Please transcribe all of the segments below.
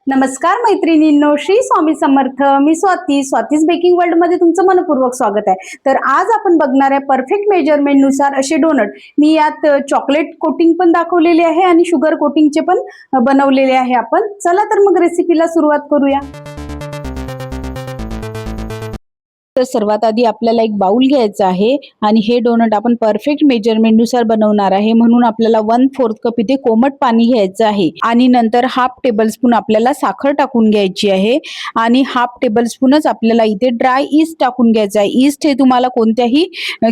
नमस्कार मैत्रिणींनो, श्री स्वामी समर्थ. मी Swati's baking world मध्ये तुमचं मनपूर्वक स्वागत आहे. तर आज आपण बघणार आहे परफेक्ट मेजरमेंट नुसार असे डोनट. मी यात चॉकलेट कोटिंग पण दाखवलेली आहे आणि शुगर कोटिंगचे पण बनवलेले आहे आपण. चला तर मग रेसिपीला सुरुवात करूया. तर सर्वात आधी आपल्याला एक बाउल घ्यायचा आहे आणि हे डोनट आपण परफेक्ट मेजरमेंट नुसार बनवणार आहे, म्हणून आपल्याला 1/4 कप इथे कोमट पाणी घ्यायचं आहे आणि नंतर 1/2 टेबलस्पून आपल्याला साखर टाकून घ्यायची आहे आणि 1/2 टेबलस्पूनच आपल्याला इथे ड्राय ईस्ट टाकून घ्यायचं आहे. ईस्ट हे तुम्हाला कोणत्याही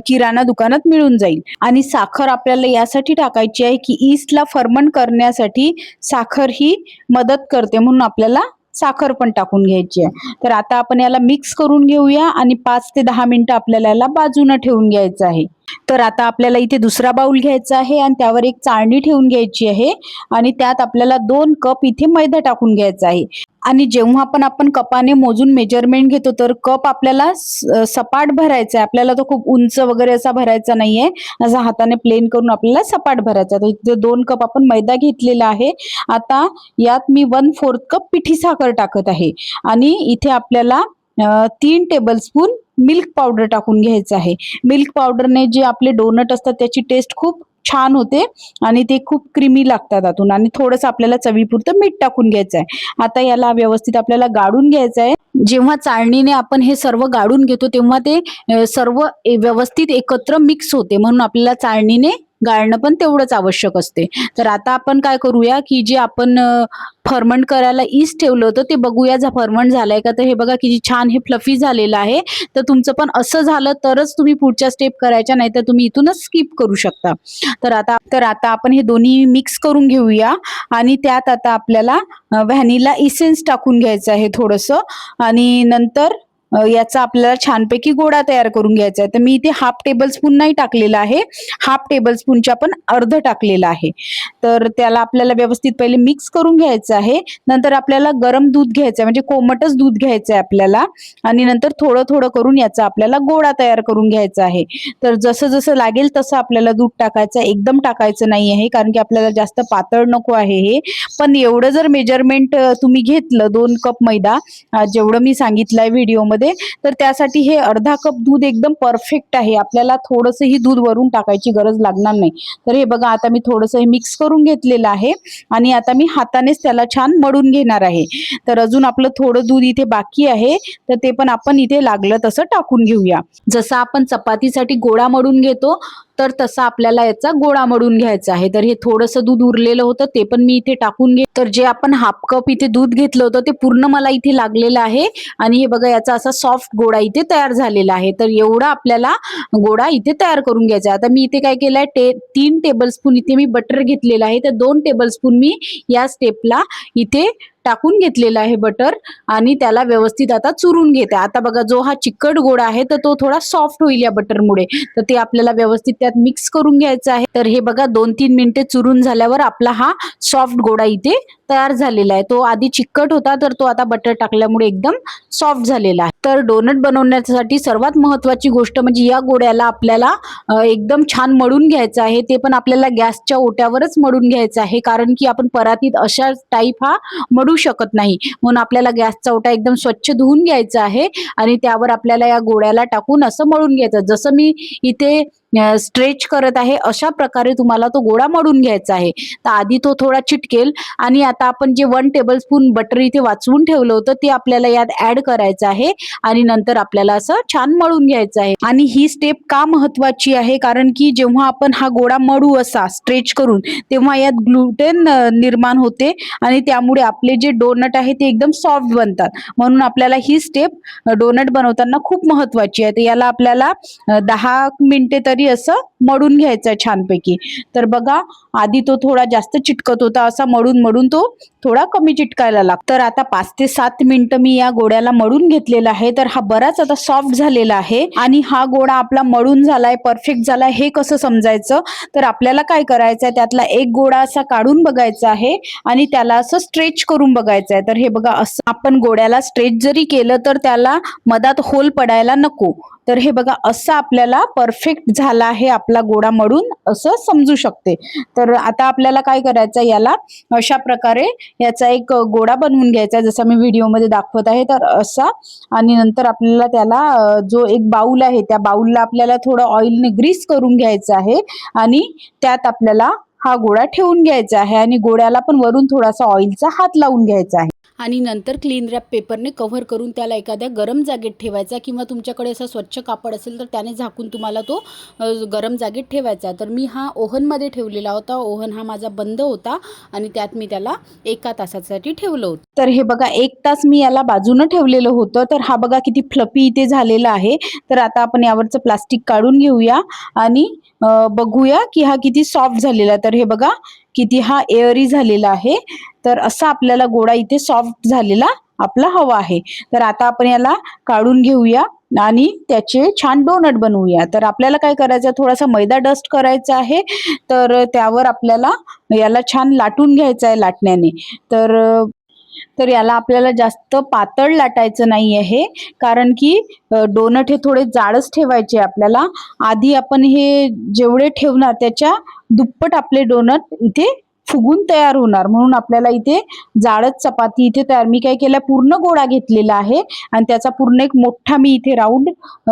किराणा दुकानात मिळून जाईल. आणि साखर आपल्याला यासाठी टाकायची आहे की ईस्टला फर्मंट करण्यासाठी साखर ही मदत करते, म्हणून आपल्याला साखर पण टाकून घ्यायची आहे. तर आता आपण याला मिक्स करून घेऊया आणि 5 ते 10 मिनिटं आपल्याला याला बाजूने ठेवून घ्यायचं आहे. तर आता आपल्याला इथे दुसरा बाउल घ्यायचा आहे आणि त्यावर एक चाळणी ठेवून घ्यायची आहे आणि त्यात आपल्याला 2 कप इथे मैदा टाकून घ्यायचा आहे. आणि जेव्हा पण आपण कपाने मोजून मेजरमेंट घेतो तर कप आपल्याला सपाट भरायचा आहे. आपल्याला तो खूप उंच वगैरे असा भरायचा नाहीये, असा हाताने प्लेन करून आपल्याला सपाट भरायचा. तर इथे 2 कप आपण मैदा घेतलेला आहे. आता यात मी 1/4 कप पिठी साखर टाकत आहे आणि इथे आपल्याला 3 टेबलस्पून मिल्क पावडर टाकून घ्यायचं आहे. मिल्क पावडरने जे आपले डोनट असतात त्याची टेस्ट खूप छान होते आणि ते खूप क्रीमी लागतात आतून. आणि थोडंसं आपल्याला चवीपुरतं मीठ टाकून घ्यायचं आहे. आता याला व्यवस्थित आपल्याला गाळून घ्यायचं आहे. जेव्हा चाळणीने आपण हे सर्व गाळून घेतो तेव्हा ते सर्व व्यवस्थित एकत्र मिक्स होते, म्हणून आपल्याला चाळणीने गाळणं पण तेवढंच आवश्यक असते. तर आता आपण काय करूया की जे आपण फर्मंट करायला ईस्ट ठेवलं होतं ते बघूया फर्मंट झालंय का. तर हे बघा किती छान हे फ्लफी झालेलं आहे. तर तुमचं पण असं झालं तरच तुम्ही पुढच्या स्टेप करायच्या, नाही तर तुम्ही इथूनच स्किप करू शकता. तर आता आपण हे दोन्ही मिक्स करून घेऊया आणि त्यात आता आपल्याला व्हॅनिला इसेन्स टाकून घ्यायचं आहे थोडंसं आणि नंतर याचा आपल्याला छानपैकी गोळा तयार करून घ्यायचा आहे. तर मी इथे 1/2 टेबलस्पून नाही टाकलेला आहे, 1/2 टेबलस्पूनच्या पण अर्ध टाकलेला आहे. तर त्याला आपल्याला व्यवस्थित पहिले मिक्स करून घ्यायचं आहे. नंतर आपल्याला गरम दूध घ्यायचं आहे, म्हणजे कोमटच दूध घ्यायचं आहे आपल्याला आणि नंतर थोडं थोडं करून याचा आपल्याला गोळा तयार करून घ्यायचा आहे. तर जसं जसं लागेल तसं आपल्याला दूध टाकायचं, एकदम टाकायचं नाही आहे कारण की आपल्याला जास्त पातळ नको आहे हे. पण एवढं जर मेजरमेंट तुम्ही घेतलं 2 कप मैदा जेवढं मी सांगितलंय व्हिडिओमध्ये, तर त्यासाठी हे अर्धा कप दूध एकदम परफेक्ट आहे. आपल्याला थोडंसंही दूध वरून टाकायची गरज लागणार नाही. तर हे बघा आता मी थोडंसं हे मिक्स करून घेतलेलं आहे आणि आता मी हातानेच त्याला छान मळून घेणार आहे. तर अजून आपलं थोडं दूध इथे बाकी आहे, तर ते पण आपण इथे लागलं तसं टाकून घेऊया. जसं आपण चपातीसाठी गोळा मळून घेतो तर तसा आपल्याला याचा गोळा मळून घ्यायचा आहे. तर हे थोडंसं दूध उरलेलं होतं ते पण मी इथे टाकून घे. तर जे आपण 1/2 कप इथे दूध घेतलं होतं ते पूर्ण मला इथे लागलेलं आहे आणि हे बघा याचा असा सॉफ्ट गोळा इथे तयार झालेला आहे. तर एवढा आपल्याला गोळा इथे तयार करून घ्यायचा आहे. आता मी इथे काय केलंय 3 टेबलस्पून इथे मी बटर घेतलेलं आहे. तर 2 टेबलस्पून मी या स्टेपला इथे टाकून घेतलेला आहे बटर आणि त्याला व्यवस्थित आता चुरून घेते. आता बघा जो हा चिकट गोळा आहे तर तो थोडा सॉफ्ट होईल या बटरमुळे, तर ते आपल्याला व्यवस्थित त्यात मिक्स करून घ्यायचं आहे. तर हे बघा 2-3 मिनिटे चुरून झाल्यावर आपला हा सॉफ्ट गोळा इथे तयार झालेला आहे. तो आधी चिकट होता तर तो आता बटर टाकल्यामुळे एकदम सॉफ्ट झालेला आहे. तर डोनट बनवण्यासाठी सर्वात महत्वाची गोष्ट म्हणजे या गोळ्याला आपल्याला एकदम छान मळून घ्यायचं आहे. ते पण आपल्याला गॅसच्या ओट्यावरच मळून घ्यायचं आहे, कारण की आपण परातीत अशा टाईप हा मळू शकत नाही. म्हणून आपल्याला गॅसचा ओटा एकदम स्वच्छ धुवून घ्यायचा आहे आणि त्यावर आपल्याला या गोळ्याला टाकून असं मळून घ्यायचं. जसं मी इथे स्ट्रेच करत आहे अशा प्रकारे तुम्हाला तो गोळा मळून घ्यायचा आहे. तर आधी तो थोडा चिटकेल आणि आता आपण जे 1 टेबलस्पून बटर इथे वाचवून ठेवलं होतं ते आपल्याला यात ऍड करायचं आहे आणि नंतर आपल्याला असं छान मळून घ्यायचं आहे. आणि ही स्टेप का महत्वाची आहे, कारण की जेव्हा आपण हा गोळा मळू असा स्ट्रेच करून तेव्हा यात ग्लुटेन निर्माण होते आणि त्यामुळे आपले जे डोनट आहे ते एकदम सॉफ्ट बनतात. म्हणून आपल्याला ही स्टेप डोनट बनवताना खूप महत्वाची आहे. तर याला आपल्याला 10 मिनिटे तरी असं मळून घ्यायचं छानपैकी. तर बघा आधी तो थोडा जास्त चिटकत होता, असा मळून तो थोडा कमी चिटकायला लागतो. तर आता 5 ते 7 मिनिटं मी या गोळ्याला मळून घेतलेला आहे. तर हा बराच आता सॉफ्ट झालेला आहे आणि हा गोळा आपला मळून झालाय, परफेक्ट झालाय. हे कसं समजायचं, तर आपल्याला काय करायचंय त्यातला एक गोळा असा काढून बघायचा आहे आणि त्याला असं स्ट्रेच करून बघायचं आहे. तर हे बघा असं आपण गोळ्याला स्ट्रेच जरी केलं तर त्याला मधात होल पडायला नको. तर हे बघा असं आपल्याला परफेक्ट झालं झाला आहे आपला गोडा मळून असं समजू शकते. तर आता आपल्याला काय करायचं, याला अशा प्रकारे याचा एक गोडा बनवून घ्यायचा जसा मी व्हिडिओमध्ये दाखवत आहे तर असा. आणि नंतर आपल्याला त्याला जो एक बाउल आहे त्या बाउलला आपल्याला थोडं ऑइलने ग्रीस करून घ्यायचं आहे आणि त्यात आपल्याला हा गोळा ठेवून घ्यायचा आहे आणि गोळ्याला पण वरून थोडासा ऑइलचा हात लावून घ्यायचा आहे. आणि नंतर क्लीन रॅप पेपरने कव्हर करून त्याला एखाद्या गरम जागेत ठेवायचा किंवा तुमच्याकडे असं स्वच्छ कापड असेल तर त्याने झाकून तुम्हाला तो गरम जागेत ठेवायचा. तर मी हा ओव्हनमध्ये ठेवलेला होता. ओव्हन हा माझा बंद होता आणि त्यात मी त्याला 1 तासासाठी ठेवलं होतं. तर हे बघा 1 तास मी याला बाजूनं ठेवलेलं होतं. तर हा बघा किती फ्लफी इथे झालेला आहे. तर आता आपण यावरचं प्लास्टिक काढून घेऊया आणि बघूया की हा किती सॉफ्ट झालेला. तर हे बघा किती हा एअरी झालेला आहे. तर असा आपल्याला गोळा इथे सॉफ्ट झालेला आपला हवा आहे. तर आता आपण याला काढून घेऊया आणि त्याचे छान डोनट बनवूया. तर आपल्याला काय करायचं, थोडासा मैदा डस्ट करायचा आहे. तर त्यावर आपल्याला याला छान लाटून घ्यायचं आहे लाटण्याने. तर याला आपल्याला जास्त पातळ लाटायचं नाही आहे, कारण की डोनट हे थोडे जाडच ठेवायचे आपल्याला. आधी आपण हे जेवढे ठेवणार त्याच्या दुप्पट आपले डोनट इथे फुगून तयार होणार, म्हणून आपल्याला इथे जाडच चपाती इथे तयार. मी काय केलं, पूर्ण गोळा घेतलेला आहे आणि त्याचा पूर्ण एक मोठा मी इथे राऊंड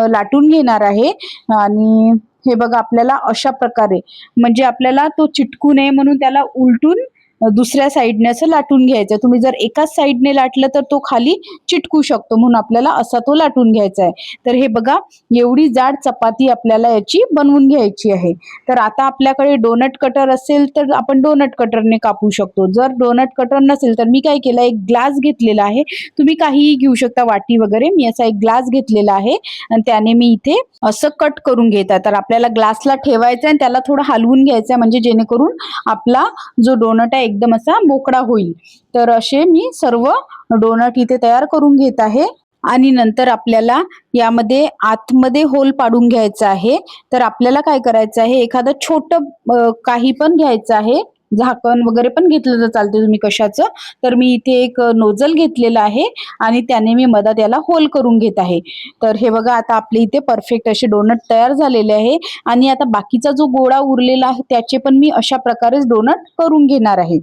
लाटून घेणार आहे. आणि हे बघा आपल्याला अशा प्रकारे, म्हणजे आपल्याला तो चिटकू नये म्हणून त्याला उलटून दुसऱ्या साईडने असं लाटून घ्यायचं. तुम्ही जर एकाच साईडने लाटलं तर तो खाली चिटकू शकतो, म्हणून आपल्याला असा तो लाटून घ्यायचा आहे. तर हे बघा एवढी जाड चपाती आपल्याला याची बनवून घ्यायची आहे. तर आता आपल्याकडे डोनट कटर असेल तर आपण डोनट कटरने कापू शकतो. जर डोनट कटर नसेल तर मी काय केलं, एक ग्लास घेतलेला आहे. तुम्ही काहीही घेऊ शकता, वाटी वगैरे. मी असा एक ग्लास घेतलेला आहे आणि त्याने मी इथे असं कट करून घेत आहे. तर आपल्याला ग्लासला ठेवायचं आणि त्याला थोडं हलवून घ्यायचं, म्हणजे जेणेकरून आपला जो डोनट आहे एकदम असा मोकळा होईल. तर असे मी सर्व डोनट इथे तयार करून घेत आहे. आणि नंतर आपल्याला यामध्ये आतमध्ये होल पाडून घ्यायचं आहे. तर आपल्याला काय करायचं आहे, एखादं छोटं काही पण घ्यायचं आहे. झाकण वगैरे पण घेतलं तर चालते, तुम्ही कशाचं. तर मी इथे एक नोझल घेतलेलं आहे आणि त्याने मी मधात याला होल करून घेत आहे. तर हे बघा आता आपले इथे परफेक्ट असे डोनट तयार झालेले आहे. आणि आता बाकीचा जो गोळा उरलेला आहे त्याचे पण मी अशा प्रकारेच डोनट करून घेणार आहे.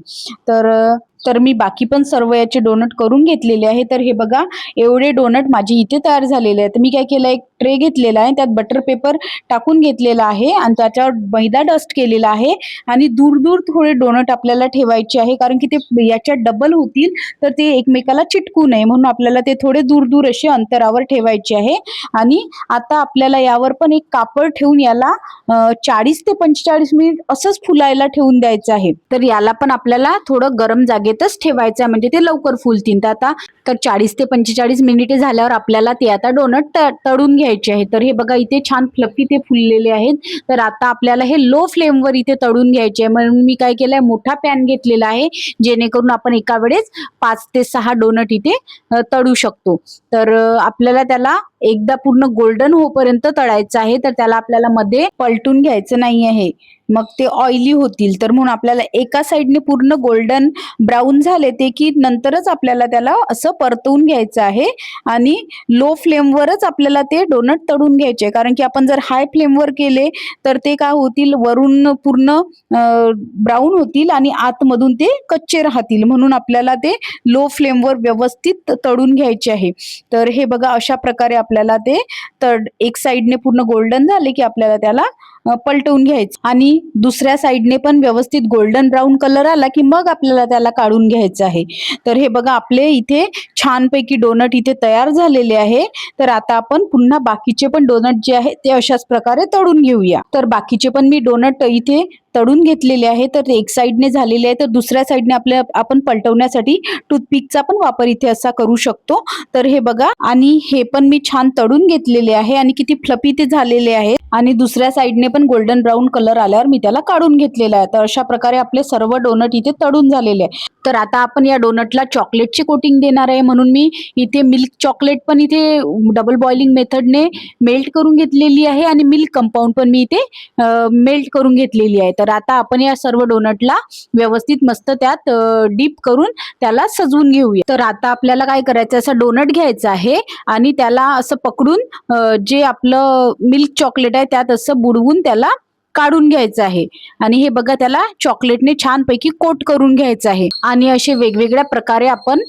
तर मी बाकी पण सर्व याचे डोनट करून घेतलेले आहे. तर हे बघा एवढे डोनट माझे इथे तयार झालेले आहेत. मी काय केलं, एक ट्रे घेतलेला आहे, त्यात बटर पेपर टाकून घेतलेला आहे आणि त्याच्यावर मैदा डस्ट केलेला आहे. आणि दूर दूर थोडे डोनट आपल्याला ठेवायचे आहे, कारण की ते याच्यात डबल होतील तर ते एकमेकाला चिटकू नये, म्हणून आपल्याला ते थोडे दूर दूर असे अंतरावर ठेवायचे आहे. आणि आता आपल्याला यावर पण एक कापड ठेवून याला 40 ते 45 मिनिट असंच फुलायला ठेवून द्यायचं आहे. तर याला पण आपल्याला थोडं गरम जागेतच ठेवायचं आहे, म्हणजे ते लवकर फुलतील. तर 40 ते 45 मिनिटे झाल्यावर आपल्याला ते आता डोनट तळून घ्यायचे आहे. तर हे बघा इथे छान फ्लफी ते फुललेले आहेत. तर आता आपल्याला हे लो फ्लेमवर इथे तळून घ्यायचे आहे, म्हणून मी काय केलंय, मोठा पॅन घेतलेला आहे, जेणेकरून आपण एका वेळेस 5 ते 6 डोनट इथे तळू शकतो. तर आपल्याला त्याला एकदा पूर्ण गोल्डन होईपर्यंत तळायचं आहे. तर त्याला आपल्याला मध्ये पलटून घ्यायचं नाही आहे, मग ते ऑइली होतील. तर म्हणून आपल्याला एका साईडने पूर्ण गोल्डन ब्राऊन झाले ते की नंतरच आपल्याला त्याला असं परतवून घ्यायचं आहे. आणि लो फ्लेमवरच आपल्याला ते डोनट तळून घ्यायचे, कारण की आपण जर हाय फ्लेमवर केले तर ते काय होतील, वरून पूर्ण ब्राऊन होतील आणि आतमधून ते कच्चे राहतील. म्हणून आपल्याला ते लो फ्लेमवर व्यवस्थित तळून घ्यायचे आहे. तर हे बघा अशा प्रकारे आपल्याला ते एक साईडने पूर्ण गोल्डन झाले की आपल्याला त्याला पलटवून घ्यायचं आणि दुसऱ्या साईडने पण व्यवस्थित गोल्डन ब्राऊन कलर आला की मग आपल्याला त्याला काढून घ्यायचं आहे. तर हे बघा आपले इथे छानपैकी डोनट इथे तयार झालेले आहे. तर आता आपण पुन्हा बाकीचे पण डोनट जे आहे ते अशाच प्रकारे तळून घेऊया. तर बाकीचे पण मी डोनट इथे तळून घेतलेले आहे. तर एक साईडने झालेले आहे, तर दुसऱ्या साईडने आपण पलटवण्यासाठी टूथपिकचा पण वापर इथे असा करू शकतो. तर हे बघा, आणि हे पण मी छान तळून घेतलेले आहे आणि किती फ्लफी ते झालेले आहे. आणि दुसऱ्या साईडने पण गोल्डन ब्राऊन कलर आल्यावर मी त्याला काढून घेतलेला आहे. तर अशा प्रकारे आपले सर्व डोनट इथे तळून झालेले आहे. तर आता आपण या डोनटला चॉकलेटची कोटिंग देणार आहे, म्हणून मी इथे मिल्क चॉकलेट पण इथे डबल बॉइलिंग मेथडने मेल्ट करून घेतलेली आहे आणि मिल्क कंपाऊंड पण मी इथे मेल्ट करून घेतलेली आहे. तर आता आपण या सर्व डोनटला व्यवस्थित मस्त त्यात डीप करून त्याला सजवून घेऊया. तर आता आपल्याला काय करायचं, असं डोनट घ्यायचं आहे आणि त्याला असं पकडून जे आपलं मिल्क चॉकलेट आहे त्यात असं बुडवून करून त्याला काढून घ्यायचं आहे आणि हे बघा त्याला चॉकलेटने छानपैकी कोट करून घ्यायचं आहे आणि असे वेगवेगळ्या प्रकारे आपण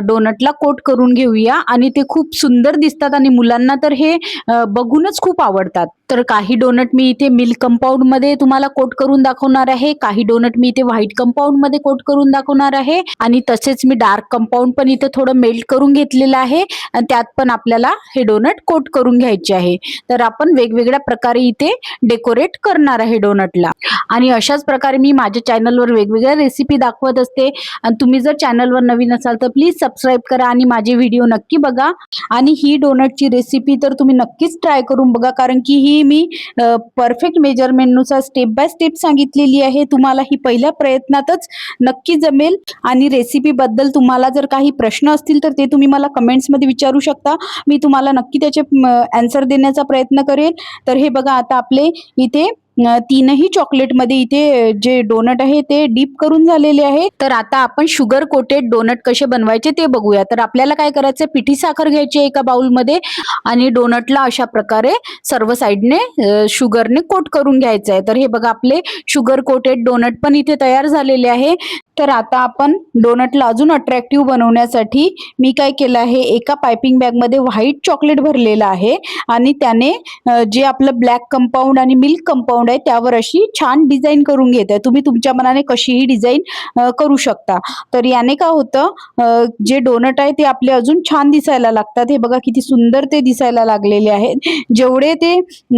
डोनटला कोट करून घेऊया आणि ते खूप सुंदर दिसतात आणि मुलांना तर हे बघूनच खूप आवडतात. तर काही डोनट मी इथे मिल्क कंपाऊंड मध्ये तुम्हाला कोट करून दाखवणार आहे, काही डोनट मी इथे व्हाईट कंपाऊंड मध्ये कोट करून दाखवणार आहे आणि तसेच मी डार्क कंपाऊंड पण इथे थोडं मेल्ट करून घेतलेलं आहे आणि त्यात पण आपल्याला हे डोनट कोट करून घ्यायचे आहे. तर आपण वेगवेगळ्या प्रकारे इथे डेकोरेट करणार आहे डोनटला आणि अशाच प्रकारे मी माझ्या चॅनलवर वेगवेगळ्या रेसिपी दाखवत असते आणि तुम्ही जर चॅनलवर नवीन असाल तर प्लीज सबस्क्राईब करा आणि माझे व्हिडिओ नक्की बघा आणि ही डोनटची रेसिपी तर तुम्ही नक्कीच ट्राय करून बघा, कारण की ही मी परफेक्ट मेजरमेंट नुसार स्टेप बाय स्टेप सांगितलेली आहे. तुम्हाला ही पहिल्या प्रयत्नातच नक्की जमेल आणि रेसिपी बद्दल तुम्हाला जर काही प्रश्न असतील तर ते तुम्ही मला कमेंट्स मध्ये विचारू शकता. मी तुम्हाला नक्की त्याचे आन्सर देण्याचा प्रयत्न करेन. तर हे बघा आता आपले इथे तीनही चॉकलेट मध्ये इथे जे डोनट आहे ते डीप करून झालेले आहे. तर आता आपण शुगर कोटेड डोनट कसे बनवायचे ते बघूया. तर आपल्याला काय करायचं, पिठी साखर घ्यायची एका बाउल मध्ये आणि डोनटला अशा प्रकारे सर्व साइडने शुगरने कोट करून घ्यायचं आहे. तर हे बघा आपले शुगर कोटेड डोनट पण इथे तयार झालेले आहे. तर आता आपण डोनटला अजून अट्रॅक्टिव्ह बनवण्यासाठी मी काय केलं आहे, एका पायपिंग बॅग मध्ये व्हाईट चॉकलेट भरलेलं आहे आणि त्याने जे आपलं ब्लॅक कंपाऊंड आणि मिल्क कंपाऊंड आहे त्यावर अशी छान डिझाईन करून घेत आहे. तुम्ही तुमच्या मनाने कशीही डिझाईन करू शकता. तर याने काय होतं, जे डोनट आहे ते आपले अजून छान दिसायला लागतात. हे बघा किती सुंदर ते दिसायला लागलेले आहेत. जेवढे ते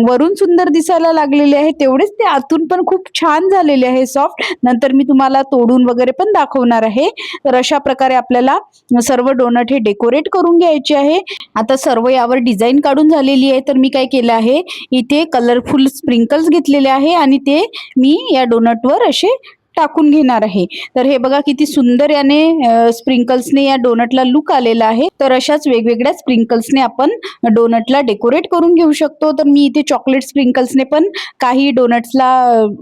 वरून सुंदर दिसायला लागलेले आहे तेवढेच ते आतून पण खूप छान झालेले आहे, सॉफ्ट. नंतर मी तुम्हाला तोडून वगैरे पण दाखवणार आहे. तर अशा प्रकारे आपल्याला सर्व डोनट हे डेकोरेट करून घ्यायचे आहे. आता सर्व यावर डिझाईन काढून झालेली आहे. तर मी काय केलं आहे, इथे कलरफुल स्प्रिंकल्स घेतलेले आहे आणि ते मी या डोनटवर असे टाकून घेणार आहे. तर हे बघा किती सुंदर याने स्प्रिंकल्सने या डोनटला लुक आलेला आहे. तर अशाच वेगवेगळ्या स्प्रिंकल्सने आपण डोनटला डेकोरेट करून घेऊ शकतो. तर मी इथे चॉकलेट स्प्रिंकल्सने पण काही डोनट्सला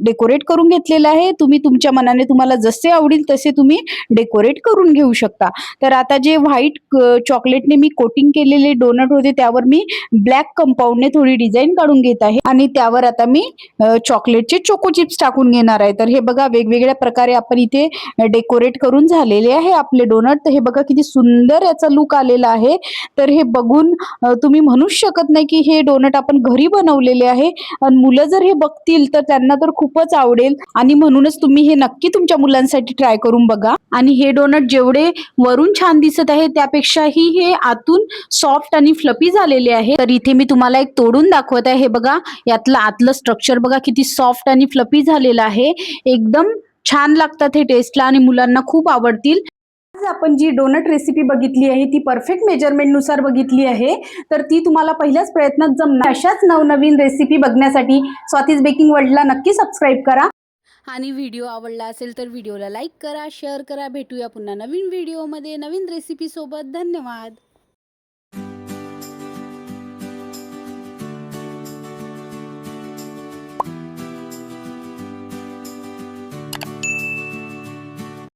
डेकोरेट करून घेतलेलं आहे. तुम्ही तुमच्या मनाने तुम्हाला जसे आवडेल तसे तुम्ही डेकोरेट करून घेऊ शकता. तर आता जे व्हाईट चॉकलेटने मी कोटिंग केलेले डोनट होते त्यावर मी ब्लॅक कंपाऊंडने थोडी डिझाईन काढून घेत आहे आणि त्यावर आता मी चॉकलेटचे चोको चिप्स टाकून घेणार आहे. तर हे बघा वेगवेगळ्या प्रकारे आपण इथे डेकोरेट करून झालेले आहे आपले डोनट. तर हे बघा किती सुंदर याचा लुक आलेला आहे. तर हे बघून तुम्ही म्हणूच शकत नाही की हे डोनट आपण घरी बनवलेले आहे आणि मुलं जर हे बघतील तर त्यांना तर खूपच आवडेल आणि म्हणूनच तुम्ही हे नक्की तुमच्या मुलांसाठी ट्राय करून बघा. आणि हे डोनट जेवढे वरून छान दिसत आहे त्यापेक्षाही हे आतून सॉफ्ट आणि फ्लफी झालेले आहे. तर इथे मी तुम्हाला एक तोडून दाखवत आहे. हे बघा यातलं आतलं स्ट्रक्चर बघा किती सॉफ्ट आणि फ्लफी झालेलं आहे. एकदम छान लागतात हे टेस्टला आणि मुलांना खूप आवडतील. आज आपण जी डोनट रेसिपी बघितली आहे ती परफेक्ट मेजरमेंट नुसार बघितली आहे. तर ती तुम्हाला पहिल्याच प्रयत्नात जमणार. अशाच नवनवीन रेसिपी बघण्यासाठी स्वातीज बेकिंग वर्ल्डला नक्की सबस्क्राईब करा आणि व्हिडिओ आवडला असेल तर व्हिडिओला लाईक करा, शेअर करा. भेटूया पुन्हा नवीन व्हिडिओमध्ये नवीन रेसिपी सोबत. धन्यवाद.